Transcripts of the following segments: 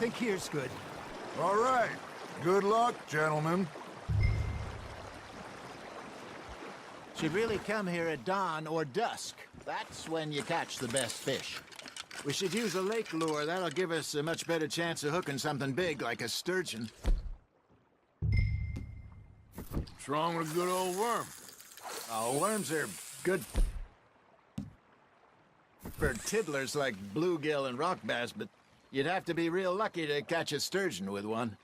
think here's good. All right. Good luck, gentlemen. Should really come here at dawn or dusk. That's when you catch the best fish. We should use a lake lure. That'll give us a much better chance of hooking something big like a sturgeon. What's wrong with a good old worm? Oh, worms are good for tiddlers like bluegill and rock bass, but you'd have to be real lucky to catch a sturgeon with one.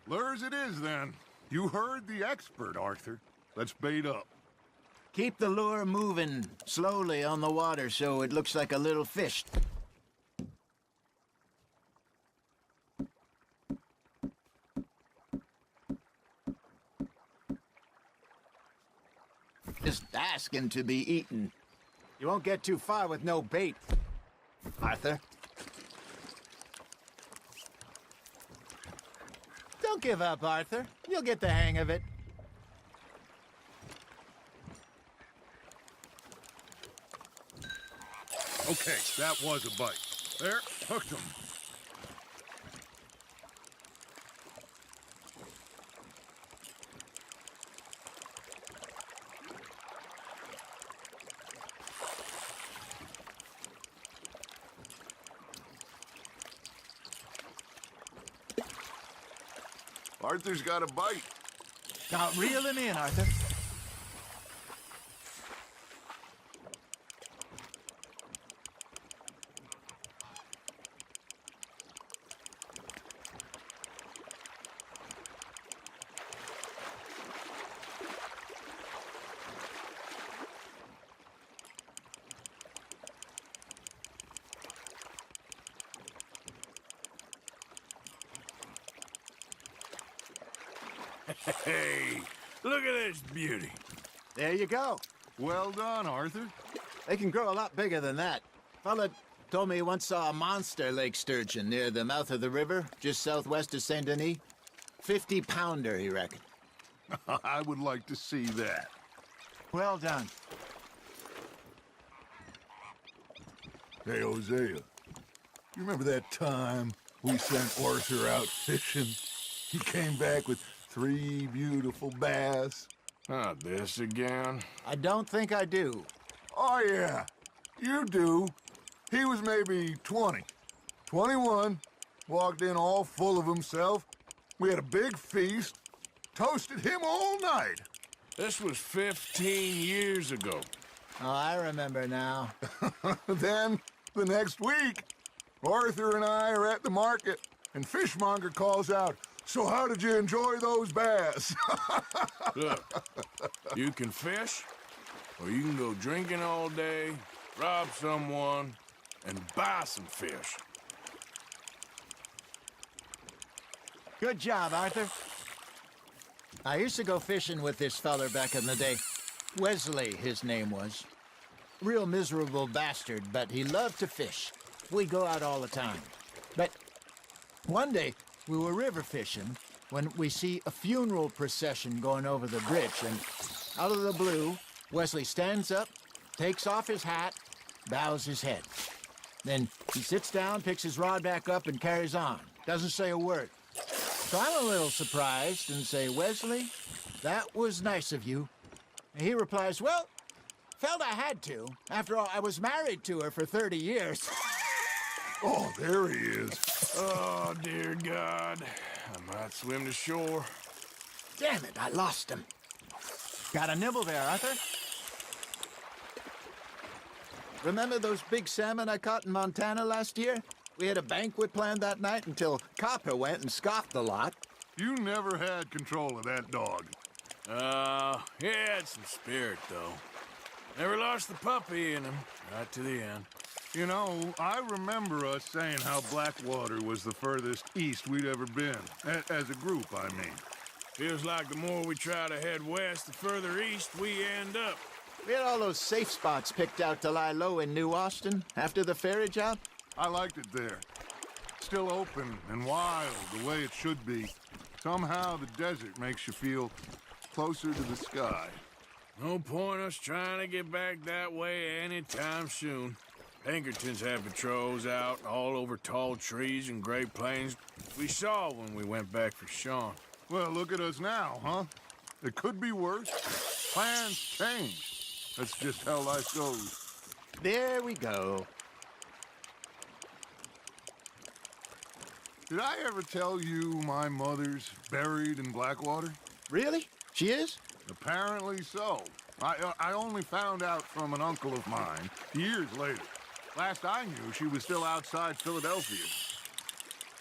Lures it is, then. You heard the expert, Arthur. Let's bait up. Keep the lure moving slowly on the water so it looks like a little fish. Just asking to be eaten. You won't get too far with no bait, Arthur. Don't give up, Arthur. You'll get the hang of it. Okay, that was a bite. There, hooked him. Arthur's got a bite. Now reel him in, Arthur. Hey, look at this beauty. There you go. Well done, Arthur. They can grow a lot bigger than that. Fella told me he once saw a monster lake sturgeon near the mouth of the river, just southwest of Saint Denis. 50-pounder, he reckoned. I would like to see that. Well done. Hey, Hosea, you remember that time we sent Arthur out fishing? He came back with 3 beautiful bass. Not this again. I don't think I do. Oh, yeah, you do. He was maybe 20, 21, walked in all full of himself. We had a big feast, toasted him all night. This was 15 years ago. Oh, I remember now. Then, the next week, Arthur and I are at the market, and Fishmonger calls out, "So how did you enjoy those bass?" Look, you can fish, or you can go drinking all day, rob someone, and buy some fish. Good job, Arthur. I used to go fishing with this feller back in the day. Wesley, his name was. Real miserable bastard, but he loved to fish. We'd go out all the time. But one day, we were river fishing when we see a funeral procession going over the bridge, and out of the blue, Wesley stands up, takes off his hat, bows his head. Then he sits down, picks his rod back up, and carries on. Doesn't say a word. So I'm a little surprised and say, "Wesley, that was nice of you." And he replies, "Well, felt I had to. After all, I was married to her for 30 years. Oh, there he is. Oh, dear God. I might swim to shore. Damn it, I lost him. Got a nibble there, Arthur. Remember those big salmon I caught in Montana last year? We had a banquet planned that night until Copper went and scoffed the lot. You never had control of that dog. He had some spirit, though. Never lost the puppy in him, right to the end. You know, I remember us saying how Blackwater was the furthest east we'd ever been. As a group, I mean. Feels like the more we try to head west, the further east we end up. We had all those safe spots picked out to lie low in New Austin after the ferry job. I liked it there. Still open and wild, the way it should be. Somehow the desert makes you feel closer to the sky. No point us trying to get back that way anytime soon. Pinkertons had patrols out all over tall trees and Great Plains. We saw when we went back for Sean. Well, look at us now, huh? It could be worse. Plans change. That's just how life goes. There we go. Did I ever tell you my mother's buried in Blackwater? Really? She is? Apparently so. I only found out from an uncle of mine years later. Last I knew, she was still outside Philadelphia.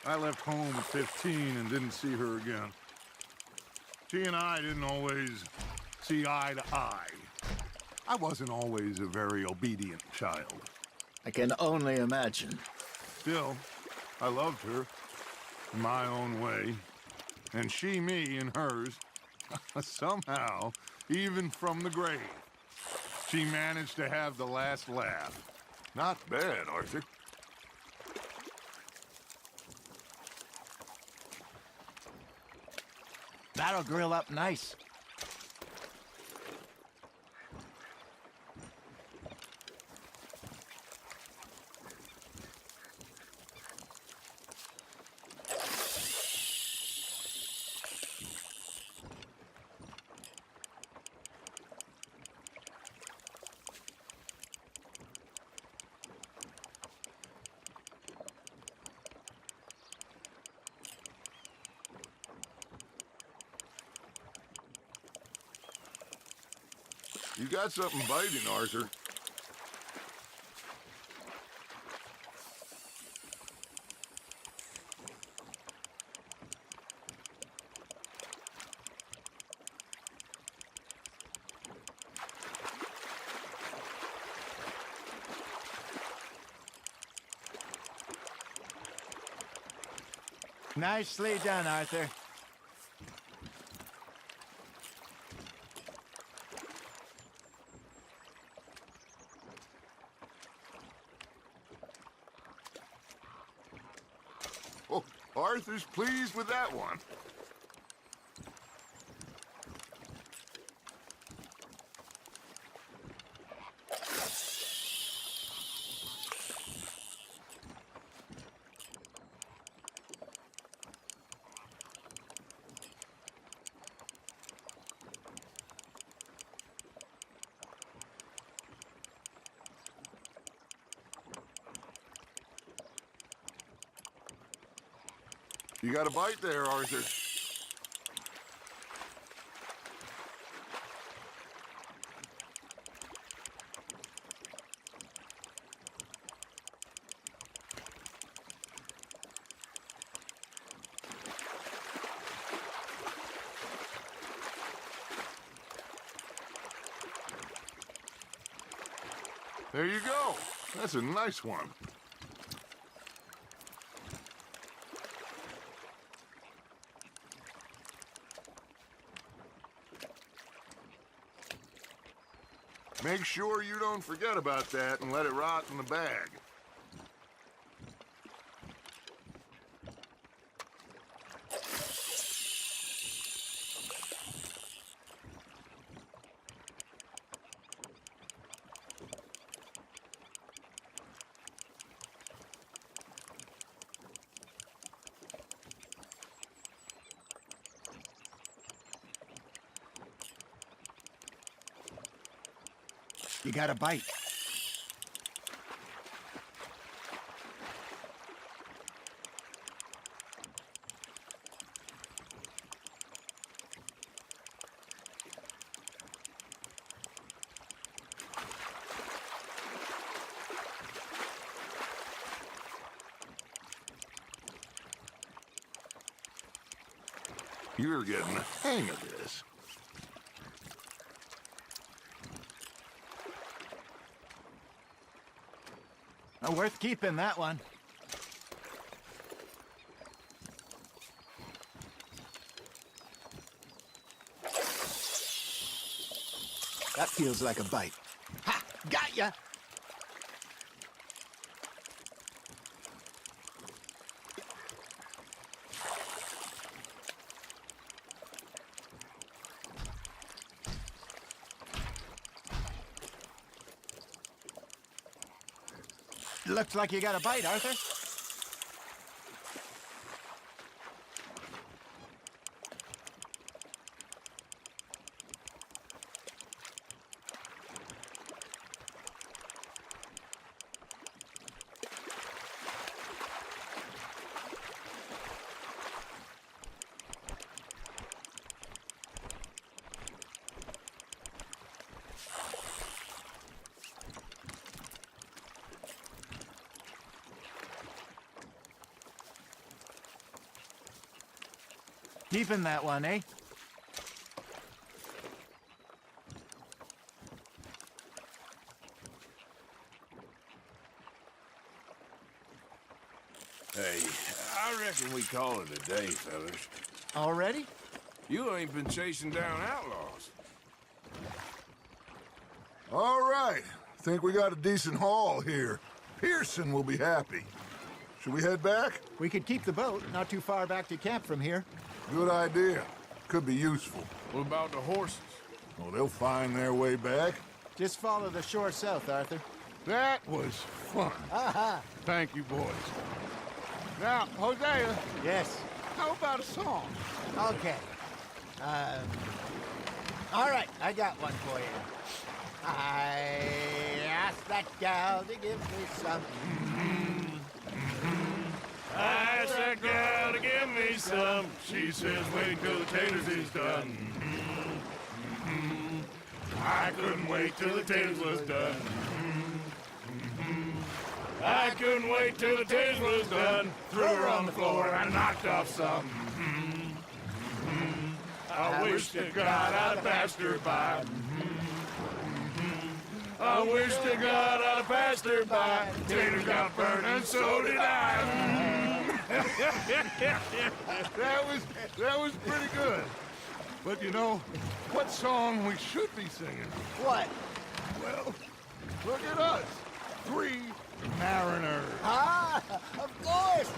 I left home at 15 and didn't see her again. She and I didn't always see eye to eye. I wasn't always a very obedient child. I can only imagine. Still, I loved her in my own way, and she me in hers. Somehow, even from the grave, she managed to have the last laugh. Not bad, Arthur. That'll grill up nice. You got something biting, Arthur. Nicely done, Arthur. Oh, Arthur's pleased with that one. You got a bite there, Arthur. There you go. That's a nice one. Make sure you don't forget about that and let it rot in the bag. You got a bite. You're getting the hang of this. Worth keeping, that one. That feels like a bite. Ha! Got ya! Looks like you got a bite, Arthur. Keeping that one, eh? Hey, I reckon we call it a day, fellas. Already? You ain't been chasing down outlaws. All right. Think we got a decent haul here. Pearson will be happy. Should we head back? We could keep the boat not too far back to camp from here. Good idea. Could be useful. What about the horses? Well, they'll find their way back. Just follow the shore south, Arthur. That was fun. Aha! Thank you, boys. Now, Hosea, Yes. how about a song? Okay. All right, I got one for you. I asked that gal to give me some. I asked that gal to give me some. She says, wait till the taters is done. I couldn't wait till the taters was done. I couldn't wait till the taters was done. Threw her on the floor and I knocked off some. I wish to God I'd passed her by. I wish to God I'd passed her by. Taters got burned and so did I. That was pretty good. But you know, what song we should be singing? What? Well, look at us. 3 mariners. Ah, of course.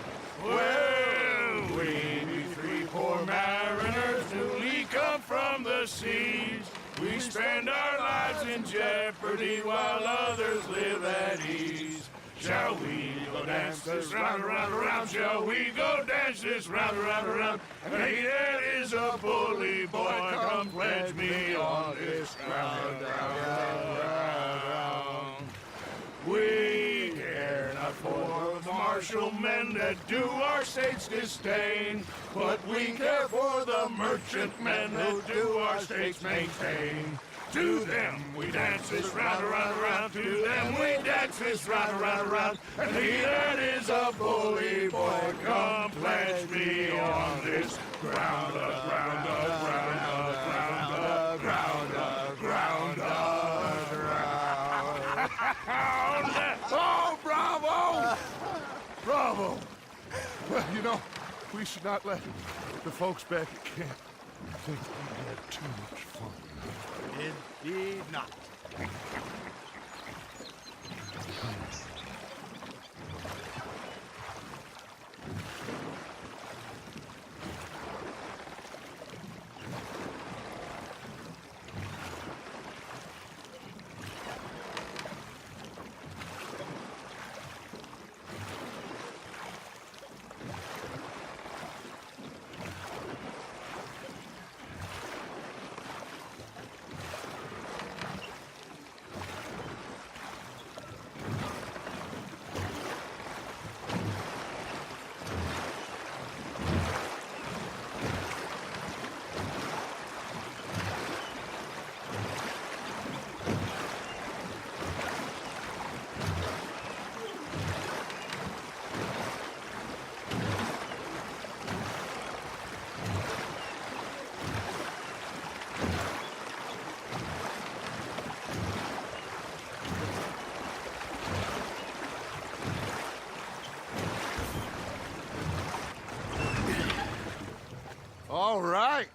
Well, we be 3 poor mariners newly come from the seas. We spend our lives in jeopardy while others live at ease. Shall we go dance this round, around, around? Shall we go dance this round, around, around? And he that is a bully boy, come pledge me on this ground, ground. We care not for the martial men that do our states disdain, but we care for the merchant men who do our states maintain. To them we dance this round, around, around. To them we dance this round, around, around. And he that is a bully boy, come pledge me on this ground, ground, ground, ground, ground, ground, ground. Oh, bravo! Bravo! Well, you know, we should not let the folks back at camp think we had too much fun. Indeed not. All right.